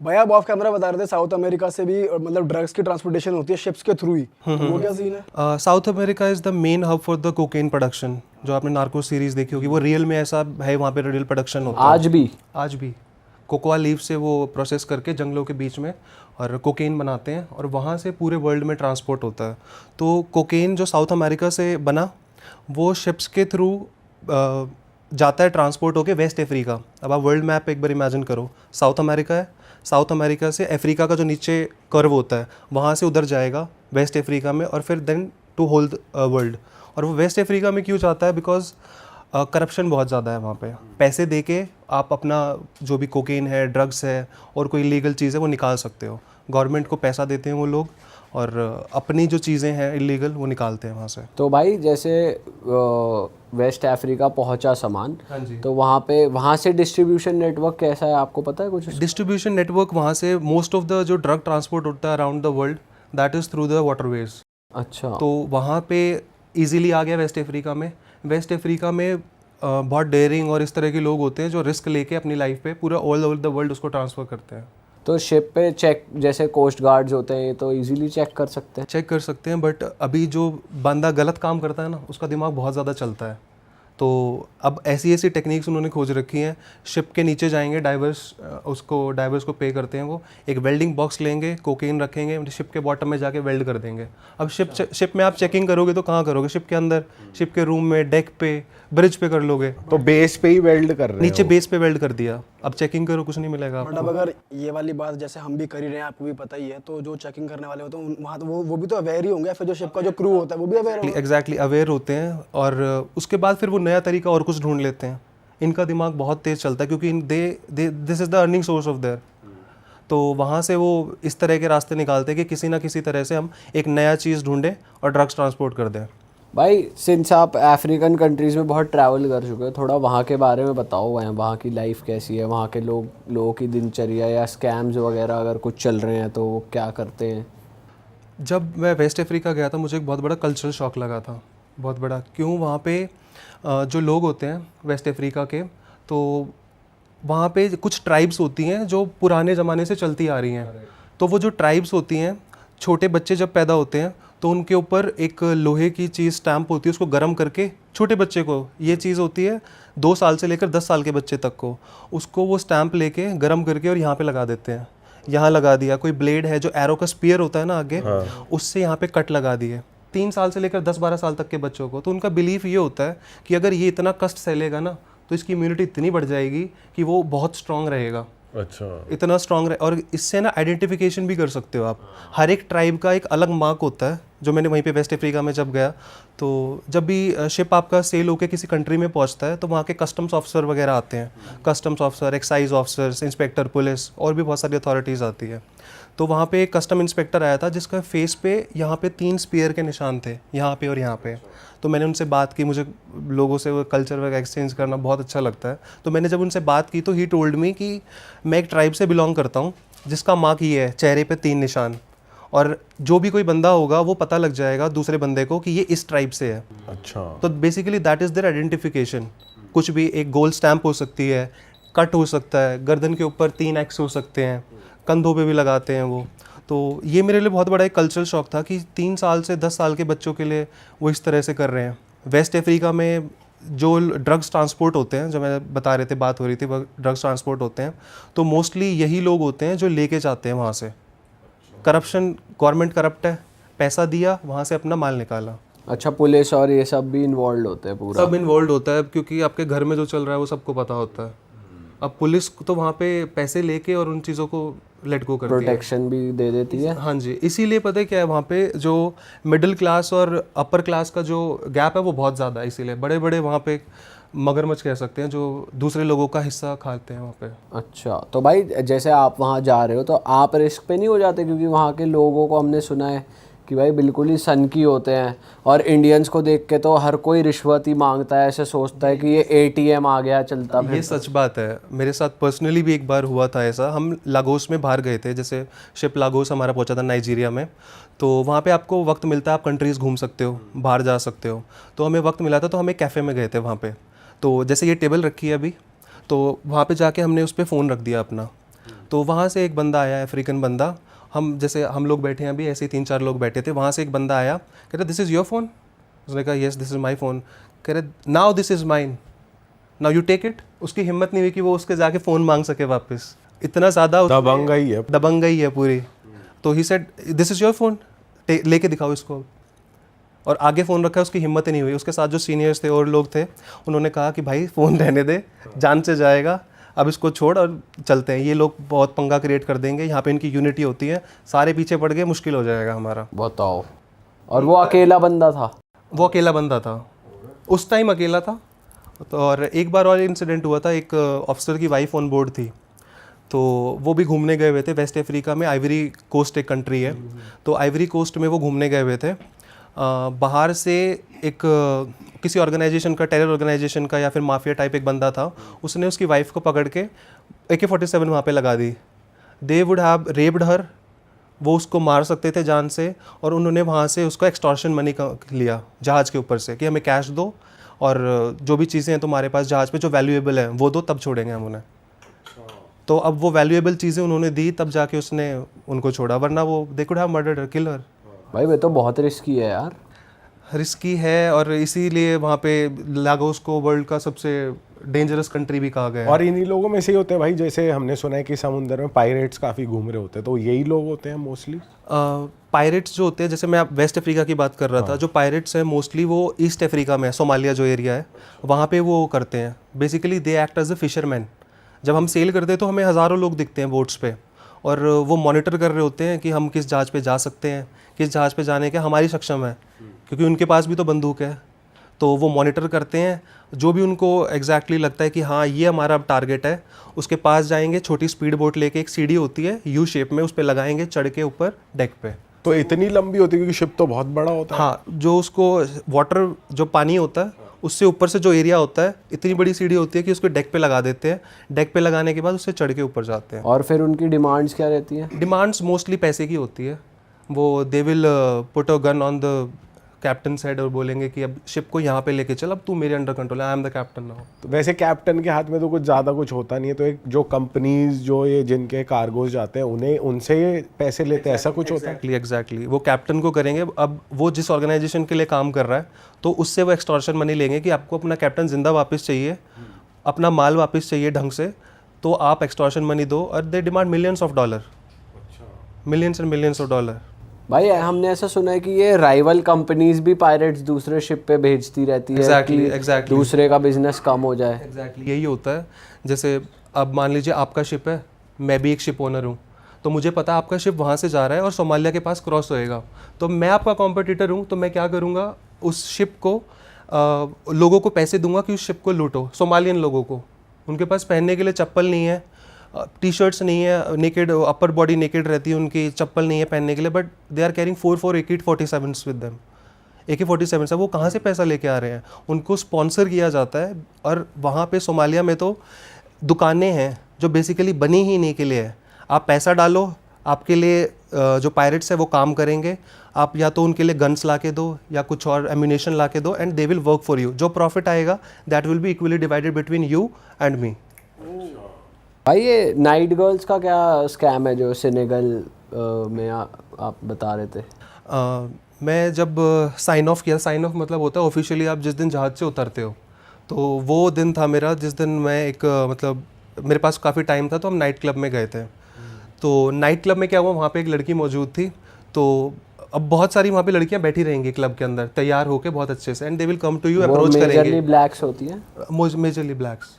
भैया आप of camera बता रहे थे साउथ अमेरिका से भी मतलब ड्रग्स की ट्रांसपोर्टेशन होती है शिप्स के थ्रू ही, तो वो क्या सीन है? South America is the main hub for the cocaine production. जो आपने नार्को सीरीज देखी होगी, वो रियल में ऐसा है, वहाँ पे रियल प्रोडक्शन होता है आज भी। कोकोआ लीफ से वो प्रोसेस करके जंगलों के बीच में और कोकेन बनाते हैं और वहाँ से पूरे वर्ल्ड में ट्रांसपोर्ट होता है। तो कोकेन जो साउथ अमेरिका से बना वो शिप्स के थ्रू जाता है ट्रांसपोर्ट होके वेस्ट अफ्रीका। अब आप वर्ल्ड मैप एक बार इमेजिन करो, साउथ अमेरिका है, साउथ अमेरिका से अफ्रीका का जो नीचे कर्व होता है वहाँ से उधर जाएगा वेस्ट अफ्रीका में और फिर देन टू होल वर्ल्ड। और वो वेस्ट अफ्रीका में क्यों जाता है? बिकॉज करप्शन बहुत ज़्यादा है वहाँ पे। पैसे दे के आप अपना जो भी कोकेन है, ड्रग्स है और कोई इलीगल चीज़ है वो निकाल सकते हो। गवर्नमेंट को पैसा देते हैं वो लोग और अपनी जो चीज़ें हैं इलीगल वो निकालते हैं वहाँ से। तो भाई जैसे वेस्ट अफ्रीका पहुंचा सामान, हाँ जी। तो वहाँ से डिस्ट्रीब्यूशन नेटवर्क कैसा है, आपको पता है कुछ? डिस्ट्रीब्यूशन नेटवर्क वहाँ से मोस्ट ऑफ द जो ड्रग ट्रांसपोर्ट होता है around the world that is through the waterways. अच्छा। तो वहाँ पे इजीली आ गया वेस्ट अफ्रीका में। वेस्ट अफ्रीका में बहुत डेयरिंग और इस तरह के लोग होते हैं जो रिस्क लेके अपनी लाइफ पे पूरा ऑल ओवर द वर्ल्ड उसको ट्रांसफ़र करते हैं। तो शिप पे चेक, जैसे कोस्ट गार्ड्स होते हैं, ये तो इजीली चेक कर सकते हैं? चेक कर सकते हैं, बट अभी जो बंदा गलत काम करता है ना उसका दिमाग बहुत ज़्यादा चलता है। तो अब ऐसी ऐसी टेक्निक्स उन्होंने खोज रखी हैं। शिप के नीचे जाएंगे, डाइवर्स को पे करते हैं, वो एक वेल्डिंग बॉक्स लेंगे, कोकेन रखेंगे, शिप के बॉटम में जाके वेल्ड कर देंगे। अब शिप में आप चेकिंग करोगे तो कहाँ करोगे? शिप के अंदर, शिप के रूम में, डेक पे, ब्रिज पे कर लोगे। तो बेस पे ही वेल्ड कर रहे हैं नीचे बेस पे वेल्ड कर दिया, अब चेकिंग करो कुछ नहीं मिलेगा बट अब अगर ये वाली बात जैसे हम भी कर ही रहे हैं, आपको भी पता ही है, तो जो चेकिंग करने वाले होते हैं वहाँ तो वो भी तो अवेयर ही होंगे, फिर जो शिप का जो क्रू होता है वो भी अवेयर होगा। एग्जैक्टली अवेयर होते हैं और उसके बाद फिर वो नया तरीका और कुछ ढूंढ लेते हैं। इनका दिमाग बहुत तेज़ चलता है क्योंकि this is the earning source of their. तो वहाँ से वो इस तरह के रास्ते निकालते हैं कि किसी ना किसी तरह से हम एक नया चीज़ ढूंढें और ड्रग्स ट्रांसपोर्ट कर दें। भाई सिंस आप अफ्रीकन कंट्रीज़ में बहुत ट्रैवल कर चुके हो, थोड़ा वहाँ के बारे में बताओ। वहाँ की लाइफ कैसी है, वहाँ के लोगों की दिनचर्या या स्कैम्स वगैरह अगर कुछ चल रहे हैं तो वो क्या करते हैं? जब मैं वेस्ट अफ्रीका गया था मुझे एक बहुत बड़ा कल्चरल शॉक लगा था, बहुत बड़ा। क्यों? वहाँ पे जो लोग होते हैं वेस्ट अफ्रीका के, तो वहाँ पे कुछ ट्राइब्स होती हैं जो पुराने ज़माने से चलती आ रही हैं। तो वो जो ट्राइब्स होती हैं, छोटे बच्चे जब पैदा होते हैं तो उनके ऊपर एक लोहे की चीज़ स्टैम्प होती है, उसको गर्म करके छोटे बच्चे को, ये चीज़ होती है 2 साल से लेकर 10 साल के बच्चे तक को, उसको वो स्टैम्प लेके गर्म करके और यहाँ पे लगा देते हैं। यहाँ लगा दिया, कोई ब्लेड है जो एरो का स्पीयर होता है ना आगे, उससे यहाँ पे कट लगा दिए 3 साल से लेकर 10-12 साल तक के बच्चों को। तो उनका बिलीफ ये होता है कि अगर ये इतना कष्ट सहेलेगा ना तो इसकी इम्यूनिटी इतनी बढ़ जाएगी कि वो बहुत स्ट्रांग रहेगा। अच्छा, इतना स्ट्रांग और इससे ना आइडेंटिफिकेशन भी कर सकते हो आप। हर एक ट्राइब का एक अलग मार्क होता है, जो मैंने वहीं पे वेस्ट अफ्रीका में जब गया, तो जब भी शिप आपका सेल होकर किसी कंट्री में पहुंचता है तो वहाँ के कस्टम्स ऑफिसर वगैरह आते हैं, customs officer, excise officers, inspector, police और भी बहुत सारी अथॉरिटीज़ आती है। तो वहाँ पे एक कस्टम इंस्पेक्टर आया था जिसका फेस पे यहाँ पे 3 स्पीयर के निशान थे, यहाँ पे और यहाँ पे। तो मैंने उनसे बात की, मुझे लोगों से वो कल्चर वगैरह एक्सचेंज करना बहुत अच्छा लगता है। तो मैंने जब उनसे बात की तो ही टोल्ड मी कि मैं एक ट्राइब से बिलोंग करता हूँ जिसका मार्क ये है, चेहरे पे 3 निशान, और जो भी कोई बंदा होगा वो पता लग जाएगा दूसरे बंदे को कि ये इस ट्राइब से है। अच्छा, तो basically that is there identification. कुछ भी, एक गोल्ड स्टैम्प हो सकती है, कट हो सकता है, गर्दन के ऊपर 3 एक्स हो सकते हैं, कंधों पे भी लगाते हैं वो। तो ये मेरे लिए बहुत बड़ा एक कल्चरल शॉक था कि 3 साल से 10 साल के बच्चों के लिए वो इस तरह से कर रहे हैं। वेस्ट अफ्रीका में जो ड्रग्स ट्रांसपोर्ट होते हैं, जो मैं बता रहे थे, बात हो रही थी, ड्रग्स ट्रांसपोर्ट होते हैं, तो मोस्टली यही लोग होते हैं जो लेके जाते हैं वहाँ से। करप्शन, गवर्नमेंट करप्ट है, पैसा दिया, वहाँ से अपना माल निकाला। अच्छा, पुलिस और ये सब भी इन्वॉल्व होते हैं पूरा? सब इन्वॉल्व होता है क्योंकि आपके घर में जो चल रहा है वो सबको पता होता है। अब पुलिस तो वहाँ पे पैसे लेके और उन चीज़ों को लेट गो करती है, प्रोटेक्शन भी दे देती है। हाँ जी, इसीलिए पता है क्या है, वहाँ पे जो मिडिल क्लास और अपर क्लास का जो गैप है वो बहुत ज़्यादा है। इसीलिए बड़े बड़े वहाँ पे मगरमच्छ कह सकते हैं जो दूसरे लोगों का हिस्सा खाते हैं वहाँ पे। अच्छा, तो भाई जैसे आप वहाँ जा रहे हो तो आप रिस्क पे नहीं हो जाते? क्योंकि वहाँ के लोगों को हमने सुना है कि भाई बिल्कुल ही सनकी होते हैं, और इंडियंस को देख के तो हर कोई रिश्वत ही मांगता है, ऐसे सोचता है कि ये एटीएम आ गया चलता फिरता। ये सच बात है, मेरे साथ पर्सनली भी एक बार हुआ था ऐसा। हम लागोस में बाहर गए थे, जैसे शिप लागोस हमारा पहुंचा था नाइजीरिया में। तो वहाँ पे आपको वक्त मिलता है, आप कंट्रीज़ घूम सकते हो, बाहर जा सकते हो। तो हमें वक्त मिला था तो हम एक कैफ़े में गए थे वहाँ पे। तो जैसे ये टेबल रखी है अभी, तो वहाँ पे जाके हमने उस पर फ़ोन रख दिया अपना। तो वहाँ से एक बंदा आया, अफ्रीकन बंदा, हम जैसे हम लोग बैठे हैं अभी, ऐसे ही 3-4 लोग बैठे थे, वहाँ से एक बंदा आया, कह रहे दिस इज़ योर फ़ोन। उसने कहा yes this is my phone. कह रहे now this is mine, now you take it. उसकी हिम्मत नहीं हुई कि वो उसके जाके फ़ोन मांग सके वापस, इतना ज़्यादा दबंगई है पूरी। तो he said this is your phone, लेके दिखाओ इसको। और आगे फ़ोन रखा, उसकी हिम्मत ही नहीं हुई। उसके साथ जो सीनियर्स थे और लोग थे, उन्होंने कहा कि भाई फ़ोन रहने दे, जान से जाएगा, अब इसको छोड़ और चलते हैं, ये लोग बहुत पंगा क्रिएट कर देंगे, यहाँ पे इनकी यूनिटी होती है, सारे पीछे पड़ गए, मुश्किल हो जाएगा हमारा। बताओ। और वो अकेला बंदा था? वो अकेला बंदा था, उस टाइम अकेला था। तो और एक बार और इंसिडेंट हुआ था, एक ऑफिसर की वाइफ ऑन बोर्ड थी, तो वो भी घूमने गए हुए थे वेस्ट अफ्रीका में। आइवरी कोस्ट एक कंट्री है, तो आइवरी कोस्ट में वो घूमने गए हुए थे। बाहर से एक किसी ऑर्गेनाइजेशन का, टेरर ऑर्गेनाइजेशन का या फिर माफिया टाइप एक बंदा था, उसने उसकी वाइफ को पकड़ के AK-47 वहाँ पे लगा दी। दे वुड हैव रेप्ड हर, वो उसको मार सकते थे जान से, और उन्होंने वहाँ से उसको एक्सटॉर्शन मनी लिया जहाज़ के ऊपर से कि हमें कैश दो और जो भी चीज़ें हैं तुम्हारे पास जहाज़ पे जो वैल्यूएबल हैं वो दो, तब छोड़ेंगे हम उन्हें। तो अब वो वैल्यूएबल चीज़ें उन्होंने दी, तब जाके उसने उनको छोड़ा, वरना वो दे कुड हैव मर्डर्ड हर, किल हर। भाई वो तो बहुत रिस्की है यार। रिस्की है, और इसीलिए वहाँ पे लागोस को वर्ल्ड का सबसे डेंजरस कंट्री भी कहा गया है। और इन्हीं लोगों में से ही होते हैं भाई, जैसे हमने सुना है कि समुद्र में पायरेट्स काफ़ी घूम रहे होते हैं, तो यही लोग होते हैं मोस्टली। पायरेट्स जो होते हैं, जैसे मैं वेस्ट अफ्रीका की बात कर रहा था, जो पायरेट्स हैं मोस्टली वो ईस्ट अफ्रीका में, सोमालिया जो एरिया है वहाँ पे वो करते हैं। Basically they act as a fisherman. जब हम सेल करते हैं तो हमें हज़ारों लोग दिखते हैं बोट्स पे, और वो मॉनिटर कर रहे होते हैं कि हम किस जहाज़ पे जा सकते हैं, किस जहाज़ पे जाने के हमारी सक्षम है, क्योंकि उनके पास भी तो बंदूक है। तो वो मॉनिटर करते हैं, जो भी उनको एग्जैक्टली लगता है कि हाँ ये हमारा अब टारगेट है, उसके पास जाएंगे, छोटी स्पीड बोट लेके, एक सीढ़ी होती है यू शेप में, उस पर लगाएंगे, चढ़ के ऊपर डेक पे। तो इतनी लंबी होती है क्योंकि शिप तो बहुत बड़ा होता है। हाँ, जो उसको वाटर, जो पानी होता है उससे ऊपर से जो एरिया होता है, इतनी बड़ी सीढ़ी होती है कि उसको डेक पे लगा देते हैं। डेक पे लगाने के बाद उससे चढ़ के ऊपर जाते हैं। और फिर उनकी डिमांड्स क्या रहती हैं? डिमांड्स मोस्टली पैसे की होती है। वो they will put a gun on the captain side और बोलेंगे कि अब शिप को यहाँ पे लेके चल, अब तू मेरे अंडर कंट्रोल है, I am the captain now. तो वैसे कैप्टन के हाथ में तो कुछ ज़्यादा कुछ होता नहीं है, तो एक जो कंपनीज जो ये जिनके कार्गोज जाते हैं उन्हें उनसे ये पैसे लेते हैं, ऐसा कुछ होता है? एग्जैक्टली वो कैप्टन को करेंगे। अब वो जिस ऑर्गेनाइजेशन के लिए काम कर रहा है, तो उससे वो एक्सटॉर्शन मनी लेंगे कि आपको अपना कैप्टन जिंदा वापस चाहिए, अपना माल वापस चाहिए ढंग से, तो आप एक्सटॉर्शन मनी दो। और they demand millions of dollar, millions and millions of dollar. भाई हमने ऐसा सुना है कि ये राइवल कंपनीज भी पायरेट्स दूसरे शिप पे भेजती रहती है Exactly. दूसरे का बिजनेस कम हो जाए। एग्जैक्टली यही होता है। जैसे अब मान लीजिए आपका शिप है, मैं भी एक शिप ओनर हूँ, तो मुझे पता है आपका शिप वहाँ से जा रहा है और सोमालिया के पास क्रॉस होएगा, तो मैं आपका कॉम्पिटिटर हूँ, तो मैं क्या करूँगा, उस शिप को लोगों को पैसे दूंगा कि उस शिप को लूटो। सोमालियन लोगों को, उनके पास पहनने के लिए चप्पल नहीं है, टी शर्ट्स नहीं है, नेकेड अपर बॉडी नेकेड रहती है उनकी, चप्पल नहीं है पहनने के लिए, but they are carrying 4 AK-47 with them. AK-47 वो कहाँ से पैसा लेके आ रहे हैं? उनको स्पॉन्सर किया जाता है। और वहाँ पे सोमालिया में तो दुकानें हैं जो बेसिकली बनी ही नहीं के लिए है। आप पैसा डालो, आपके लिए जो पायरेट्स है वो काम करेंगे, आप या तो उनके लिए गन्स ला के दो या कुछ और एम्यूनेशन ला के दो, and they will work for you. जो प्रॉफिट आएगा that will be equally divided between you and me. भाई ये नाइट गर्ल्स का क्या स्कैम है जो सेनेगल में आप बता रहे थे? मैं जब साइन ऑफ किया, साइन ऑफ मतलब होता है ऑफिशियली आप जिस दिन जहाज़ से उतरते हो, तो वो दिन था मेरा जिस दिन मैं एक मतलब मेरे पास काफ़ी टाइम था, तो हम नाइट क्लब में गए थे। तो नाइट क्लब में क्या हुआ, वहाँ पे एक लड़की मौजूद थी, तो अब बहुत सारी वहाँ पे लड़कियाँ बैठी रहेंगी क्लब के अंदर तैयार होके बहुत अच्छे से, and they will come to you, approach करेंगे। मेजरली ब्लैक्स होती है? Majorly blacks.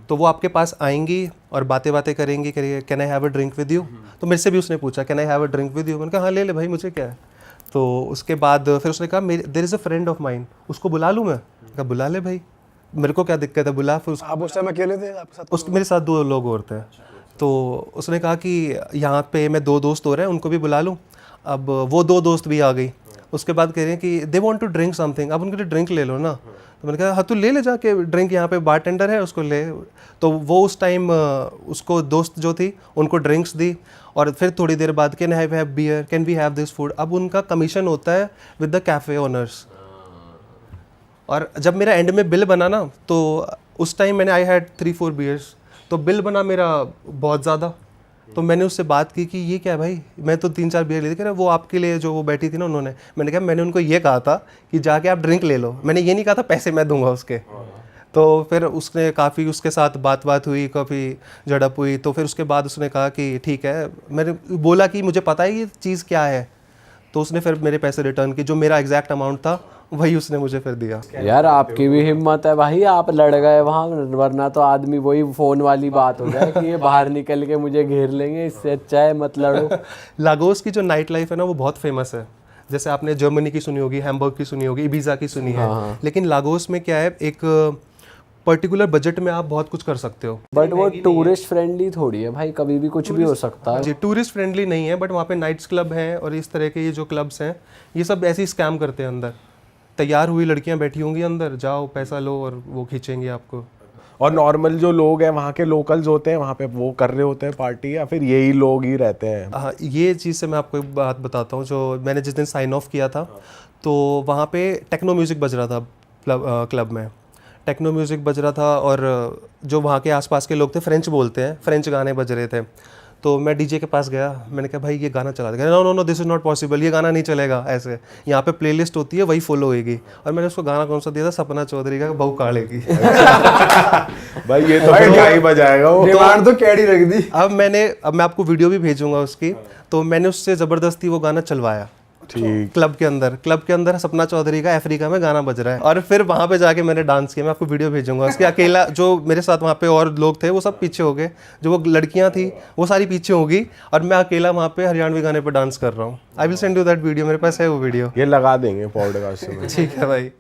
तो वो आपके पास आएंगी और बातें करेंगी, can I have a drink with you. तो मेरे से भी उसने पूछा can I have a drink with you, मैंने कहा हाँ ले ले भाई, मुझे क्या है। तो उसके बाद फिर उसने कहा there is a friend of mine, उसको बुला लूँ मैं? कहा बुला ले भाई, मेरे को क्या दिक्कत है, बुला। फिर आप उस टाइम अकेले थे? आपके साथ मेरे साथ 2 लोग और थे। तो उसने कहा कि यहाँ पे मैं 2 दोस्त हो रहे हैं, उनको भी बुला लूँ। अब वो 2 दोस्त भी आ गई। उसके बाद कह रहे हैं कि they want to drink something, अब उनके लिए ड्रिंक ले लो ना। तो मैंने कहा हाँ तू ले जाके ड्रिंक, यहाँ पे बारटेंडर है, उसको ले। तो वो उस टाइम उसको दोस्त जो थी उनको ड्रिंक्स दी, और फिर थोड़ी देर बाद can I have beer, can we have this food. अब उनका कमीशन होता है विद द कैफ़े ओनर्स। और जब मेरा एंड में बिल बना ना, तो उस टाइम मैंने आई हैड 3-4 बियर्स, तो बिल बना मेरा बहुत ज़्यादा, तो मैंने उससे बात की कि ये क्या है भाई, मैं तो 3-4 बियर ले, कह रहा वो आपके लिए जो वो बैठी थी ना उन्होंने। मैंने कहा मैंने उनको ये कहा था कि जाके आप ड्रिंक ले लो, मैंने ये नहीं कहा था पैसे मैं दूंगा उसके। तो फिर उसने काफ़ी उसके साथ बात हुई, काफ़ी झड़प हुई। तो फिर उसके बाद उसने कहा कि ठीक है, मैंने बोला कि मुझे पता है ये चीज़ क्या है, तो उसने फिर मेरे पैसे रिटर्न किए, जो मेरा एग्जैक्ट अमाउंट था वही उसने मुझे फिर दिया। यार आपकी भी हिम्मत है भाई, आप लड़ गए वहाँ, वरना तो आदमी वही फ़ोन वाली बात हो जाए कि ये बाहर निकल के मुझे घेर लेंगे, इससे अच्छा है मत लड़ो। लागोस की जो नाइट लाइफ है ना वो बहुत फेमस है। जैसे आपने जर्मनी की सुनी होगी, हैम्बर्ग की सुनी होगी, इबीजा की सुनी है। लेकिन लागोस में क्या है, एक पर्टिकुलर बजट में आप बहुत कुछ कर सकते हो। बट वो टूरिस्ट फ्रेंडली थोड़ी है भाई, कभी भी कुछ भी हो सकता है। जी, टूरिस्ट फ्रेंडली नहीं है, बट वहाँ पे नाइट्स क्लब हैं और इस तरह के ये जो क्लब्स हैं ये सब ऐसे ही स्कैम करते हैं। अंदर तैयार हुई लड़कियाँ बैठी होंगी, अंदर जाओ पैसा लो और वो खींचेंगे आपको। और नॉर्मल जो लोग हैं वहाँ के लोकल्स होते हैं वहाँ पे, वो कर रहे होते हैं पार्टी, या फिर यही लोग ही रहते हैं? हाँ, ये चीज़ से मैं आपको एक बात बताता हूँ। जो मैंने जिस दिन साइन ऑफ किया था तो वहाँ पे टेक्नो म्यूज़िक बज रहा था क्लब में, टेक्नो म्यूज़िक बज रहा था, और जो वहाँ के आसपास के लोग थे फ्रेंच बोलते हैं, फ्रेंच गाने बज रहे थे। तो मैं डीजे के पास गया, मैंने कहा भाई ये गाना चला दे। No no no, this is not possible, ये गाना नहीं चलेगा ऐसे, यहाँ पे प्लेलिस्ट होती है वही फॉलो होएगी। और मैंने उसको गाना कौन सा दिया था, सपना चौधरी का बहू काले की। भाई ये तो क्या ही बजाएगा वो। डिमांड तो कैडी रख दी। अब मैं आपको वीडियो भी भेजूंगा उसकी। तो मैंने उससे ज़बरदस्ती वो गाना चलवाया ठीक। क्लब के अंदर सपना चौधरी का अफ्रीका में गाना बज रहा है, और फिर वहाँ पे जाके मैंने डांस किया। मैं आपको वीडियो भेजूंगा उसके। अकेला जो मेरे साथ वहाँ पे और लोग थे वो सब पीछे हो गए, जो वो लड़कियाँ थी वो सारी पीछे होगी, और मैं अकेला वहाँ पे हरियाणवी गाने पे डांस कर रहा हूँ। I will send you that video, मेरे पास है वो वीडियो। ये लगा देंगे पॉडकास्ट में। ठीक है भाई।